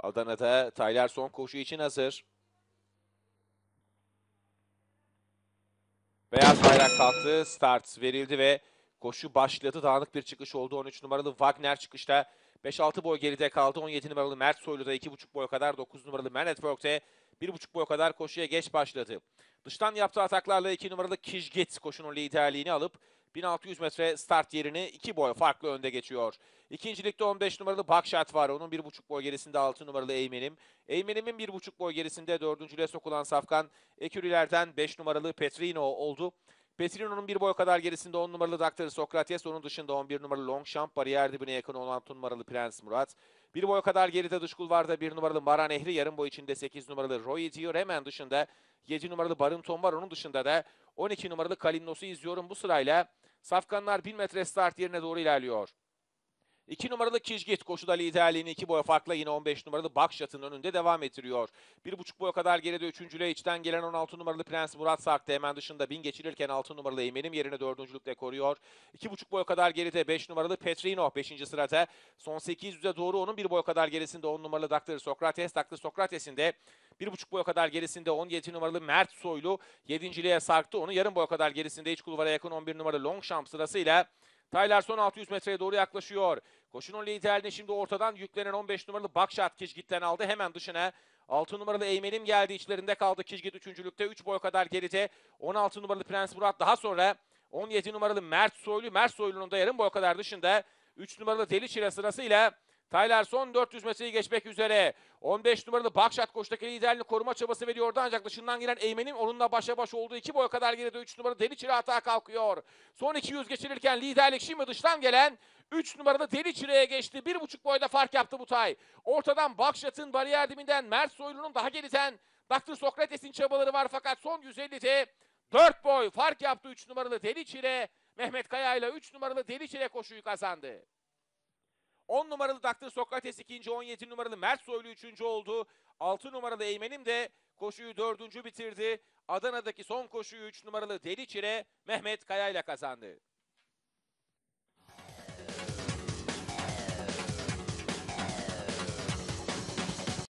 Adana'da Taylar son koşu için hazır. Beyaz bayrak kalktı. Start verildi ve koşu başladı. Dağınık bir çıkış oldu. 13 numaralı Wagner çıkışta 5-6 boy geride kaldı. 17 numaralı Mert Soylu da 2,5 boy kadar. 9 numaralı Man at Work'te 1,5 boy kadar koşuya geç başladı. Dıştan yaptığı ataklarla 2 numaralı Kijgit koşunun liderliğini alıp 1600 metre start yerini 2 boy farklı önde geçiyor. İkincilikte 15 numaralı Bakşat var. Onun 1,5 boy gerisinde 6 numaralı Eymenim. Eymenim'in 1,5 boy gerisinde dördüncülüğe sokulan Safkan Ekürülerden 5 numaralı Petrino oldu. Petrino'nun 1 boy kadar gerisinde 10 numaralı Dr. Sokrates, onun dışında 11 numaralı Longchamp, bariyer dibine yakın olan 6 numaralı Prens Murat. 1 boy kadar geride dış kulvarda 1 numaralı Mara Nehri, yarım boy içinde 8 numaralı Roy diyor. Hemen dışında 7 numaralı Barınton var, onun dışında da 12 numaralı Kalimnos'u izliyorum. Bu sırayla Safkanlar 1000 metre start yerine doğru ilerliyor. 2 numaralı Kijgit koşuda liderliğini 2 boy farkla yine 15 numaralı Bakşat'ın önünde devam ettiriyor. 1,5 boy kadar geride üçüncülüğe içten gelen 16 numaralı Prens Murat sarktı. Hemen dışında 1000 geçilirken 6 numaralı Eymenim yerini dördüncülükte koruyor. 2,5 boy kadar geride 5 numaralı Petrino 5. sırada. Son 800'e doğru onun 1 boy kadar gerisinde 10 numaralı Dr. Sokrates. Dr. Sokrates'in de 1,5 boy kadar gerisinde 17 numaralı Mert Soylu 7.liğe sarktı. Onu yarım boy kadar gerisinde iç kulvara yakın 11 numaralı Longchamp sırasıyla Taylar son 600 metreye doğru yaklaşıyor. Koşunun liderliğini şimdi ortadan yüklenen 15 numaralı Bakşat Kijgit'ten aldı. Hemen dışına 6 numaralı Eymenim geldi. İçlerinde kaldı. Kijgit 3. 3 boy kadar geride. 16 numaralı Prens Murat, daha sonra 17 numaralı Mert Soylu. Mert Soylu'nun da yarım boy kadar dışında 3 numaralı Deli Çile sırasıyla Taylar son 400 metreyi geçmek üzere. 15 numaralı Bakşat koştaki liderliğini koruma çabası veriyordu, ancak dışından giren Eymenim onunla başa baş olduğu 2 boy kadar geride 3 numaralı Deli Çile atağa kalkıyor. Son 200 geçilirken liderlik şimdi dıştan gelen 3 numaralı Deli Çile'ye geçti. 1,5 boyda fark yaptı Butay. Ortadan Bakşat'ın, bariyer dibinden Mert Soylu'nun, daha geriden Dr. Sokrates'in çabaları var, fakat son 150'de 4 boy fark yaptı 3 numaralı Deli Çile. Mehmet Kaya ile 3 numaralı Deli Çile koşuyu kazandı. 10 numaralı Dr. Sokrates ikinci, 17 numaralı Mert Soylu üçüncü oldu. 6 numaralı Eymenim de koşuyu dördüncü bitirdi. Adana'daki son koşuyu 3 numaralı Deli Çile Mehmet Kaya ile kazandı.